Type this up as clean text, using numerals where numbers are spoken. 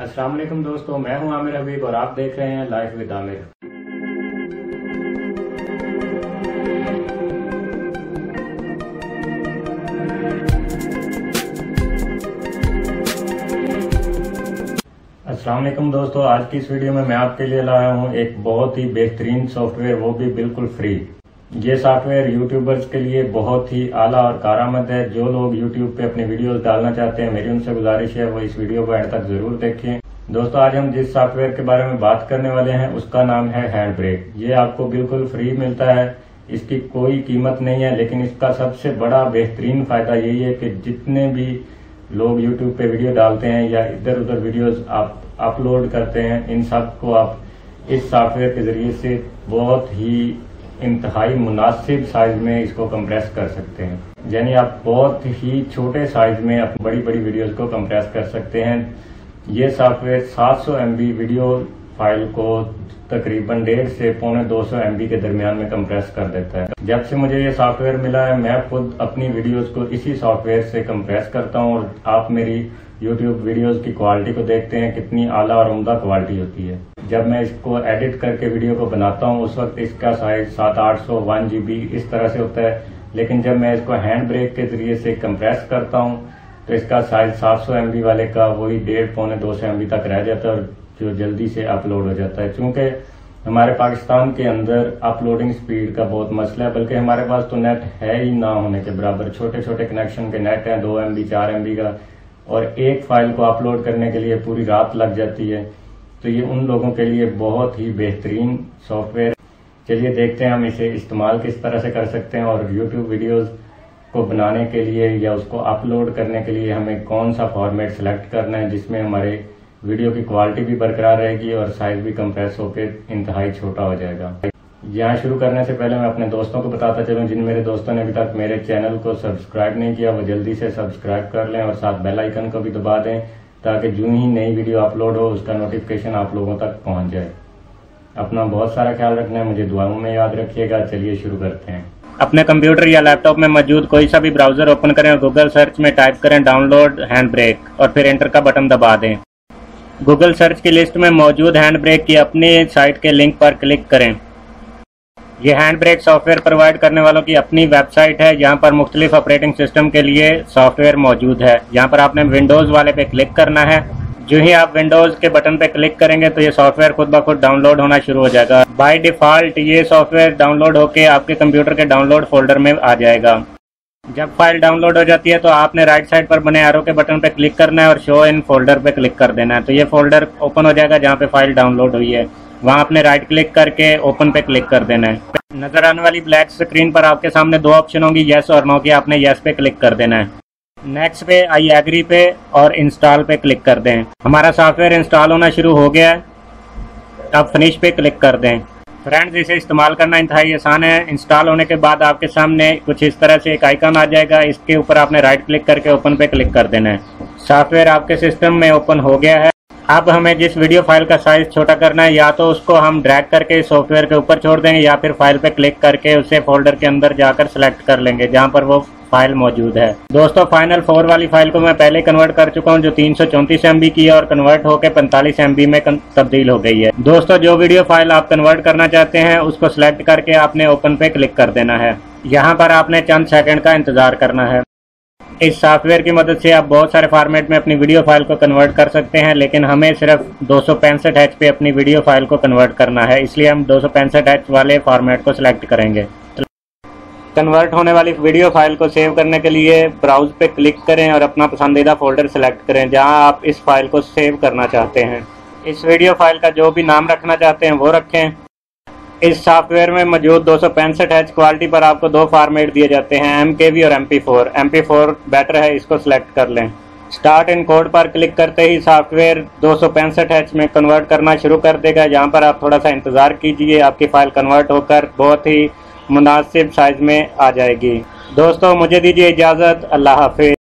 अस्सलाम वालेकुम दोस्तों, मैं हूं आमिर हबीब और आप देख रहे हैं लाइफ विद आमिर। अस्सलाम वालेकुम दोस्तों, आज की इस वीडियो में मैं आपके लिए लाया हूं एक बहुत ही बेहतरीन सॉफ्टवेयर, वो भी बिल्कुल फ्री। ये सॉफ्टवेयर यूट्यूबर्स के लिए बहुत ही आला और कारआमद है। जो लोग यूट्यूब पे अपनी वीडियोस डालना चाहते हैं, मेरी उनसे गुजारिश है वो इस वीडियो को एंड तक जरूर देखें। दोस्तों, आज हम जिस सॉफ्टवेयर के बारे में बात करने वाले हैं उसका नाम है हैंडब्रेक। ये आपको बिल्कुल फ्री मिलता है, इसकी कोई कीमत नहीं है, लेकिन इसका सबसे बड़ा बेहतरीन फायदा यही है कि जितने भी लोग यूट्यूब पे वीडियो डालते हैं या इधर उधर वीडियोस आप अपलोड करते हैं, इन सब को आप इस सॉफ्टवेयर के जरिए से बहुत ही इंतहाई मुनासिब साइज में इसको कंप्रेस कर सकते हैं। यानी आप बहुत ही छोटे साइज में अपनी बड़ी बड़ी वीडियोस को कंप्रेस कर सकते हैं। ये सॉफ्टवेयर 700 MB वीडियो फाइल को तकरीबन 1.5 से पौने 200 MB के दरमियान में कंप्रेस कर देता है। जब से मुझे ये सॉफ्टवेयर मिला है, मैं खुद अपनी वीडियोस को इसी सॉफ्टवेयर से कंप्रेस करता हूँ और आप मेरी यूट्यूब वीडियोस की क्वालिटी को देखते हैं, कितनी आला और उम्दा क्वालिटी होती है। जब मैं इसको एडिट करके वीडियो को बनाता हूँ उस वक्त इसका साइज 700-800 1 GB इस तरह से होता है, लेकिन जब मैं इसको हैंड ब्रेक के जरिए से कंप्रेस करता हूँ तो इसका साइज 700 MB वाले का वही 1.5 पौने 200 MB तक रह जाता है और जो जल्दी से अपलोड हो जाता है। चूंकि हमारे पाकिस्तान के अंदर अपलोडिंग स्पीड का बहुत मसला है, बल्कि हमारे पास तो नेट है ही ना होने के बराबर। छोटे छोटे कनेक्शन के नेट हैं, 2 MB 4 MB का, और एक फाइल को अपलोड करने के लिए पूरी रात लग जाती है। तो ये उन लोगों के लिए बहुत ही बेहतरीन सॉफ्टवेयर। चलिए देखते हैं हम इसे इस्तेमाल किस तरह से कर सकते हैं और यूट्यूब वीडियोस को बनाने के लिए या उसको अपलोड करने के लिए हमें कौन सा फॉर्मेट सेलेक्ट करना है जिसमें हमारे वीडियो की क्वालिटी भी बरकरार रहेगी और साइज भी कंप्रेस होकर इंतहाई छोटा हो जाएगा। यहाँ शुरू करने से पहले मैं अपने दोस्तों को बताता चलूँ, जिन मेरे दोस्तों ने अभी तक मेरे चैनल को सब्सक्राइब नहीं किया वो जल्दी से सब्सक्राइब कर लें और साथ बेल आइकन को भी दबा दें, ताकि जो ही नई वीडियो अपलोड हो उसका नोटिफिकेशन आप लोगों तक पहुंच जाए। अपना बहुत सारा ख्याल रखना है, मुझे दुआओं में याद रखिएगा। चलिए शुरू करते हैं। अपने कंप्यूटर या लैपटॉप में मौजूद कोई सा भी ब्राउजर ओपन करें और गूगल सर्च में टाइप करें डाउनलोड हैंडब्रेक और फिर एंटर का बटन दबा दें। गूगल सर्च की लिस्ट में मौजूद हैंडब्रेक की अपनी साइट के लिंक पर क्लिक करें। यह हैंडब्रेक सॉफ्टवेयर प्रोवाइड करने वालों की अपनी वेबसाइट है। यहाँ पर मुख्तलिफ ऑपरेटिंग सिस्टम के लिए सॉफ्टवेयर मौजूद है। यहाँ पर आपने विंडोज़ वाले पे क्लिक करना है। जो ही आप विंडोज़ के बटन पे क्लिक करेंगे तो ये सॉफ्टवेयर खुद ब खुद डाउनलोड होना शुरू हो जाएगा। बाय डिफ़ॉल्ट ये सॉफ्टवेयर डाउनलोड होकर आपके कंप्यूटर के डाउनलोड फोल्डर में आ जाएगा। जब फाइल डाउनलोड हो जाती है तो आपने राइट साइड पर बने एरो के बटन पे क्लिक करना है और शो इन फोल्डर पे क्लिक कर देना है। तो ये फोल्डर ओपन हो जाएगा जहाँ पे फाइल डाउनलोड हुई है। वहाँ आपने राइट क्लिक करके ओपन पे क्लिक कर देना है। नजर आने वाली ब्लैक स्क्रीन पर आपके सामने 2 ऑप्शन होंगी, येस और नो की। आपने येस पे क्लिक कर देना है। नेक्स्ट पे आई एग्री पे और इंस्टॉल पे क्लिक कर दें। हमारा सॉफ्टवेयर इंस्टॉल होना शुरू हो गया है। अब फिनिश पे क्लिक कर दें। फ्रेंड्स, इसे इस्तेमाल करना इंतहाई आसान है। इंस्टॉल होने के बाद आपके सामने कुछ इस तरह से एक आइकन आ जाएगा। इसके ऊपर आपने राइट क्लिक करके ओपन पे क्लिक कर देना है। सॉफ्टवेयर आपके सिस्टम में ओपन हो गया है। अब हमें जिस वीडियो फाइल का साइज छोटा करना है, या तो उसको हम ड्रैग करके सॉफ्टवेयर के ऊपर छोड़ देंगे या फिर फाइल पे क्लिक करके उसे फोल्डर के अंदर जाकर सेलेक्ट कर लेंगे जहां पर वो फाइल मौजूद है। दोस्तों, फाइनल 4 वाली फाइल को मैं पहले कन्वर्ट कर चुका हूं, जो 334 MB की है और कन्वर्ट होकर 45 MB में तब्दील हो गई है। दोस्तों, जो वीडियो फाइल आप कन्वर्ट करना चाहते हैं उसको सिलेक्ट करके आपने ओपन पे क्लिक कर देना है। यहाँ पर आपने चंद सेकंड का इंतजार करना है। इस सॉफ्टवेयर की मदद से आप बहुत सारे फॉर्मेट में अपनी वीडियो फाइल को कन्वर्ट कर सकते हैं, लेकिन हमें सिर्फ 265H पे अपनी वीडियो फाइल को कन्वर्ट करना है, इसलिए हम 265H वाले फॉर्मेट को सिलेक्ट करेंगे। कन्वर्ट होने वाली वीडियो फाइल को सेव करने के लिए ब्राउज पे क्लिक करें और अपना पसंदीदा फोल्डर सेलेक्ट करें जहां आप इस फाइल को सेव करना चाहते हैं। इस वीडियो फाइल का जो भी नाम रखना चाहते हैं वो रखें। इस सॉफ्टवेयर में मौजूद 265H क्वालिटी पर आपको 2 फॉर्मेट दिए जाते हैं, MKV और MP4। MP4 बेटर है, इसको सिलेक्ट कर लें। स्टार्ट इन कोड पर क्लिक करते ही सॉफ्टवेयर 265H में कन्वर्ट करना शुरू कर देगा। यहाँ पर आप थोड़ा सा इंतज़ार कीजिए, आपकी फ़ाइल कन्वर्ट होकर बहुत ही मुनासिब साइज़ में आ जाएगी। दोस्तों, मुझे दीजिए इजाज़त। अल्लाह हाफिज़।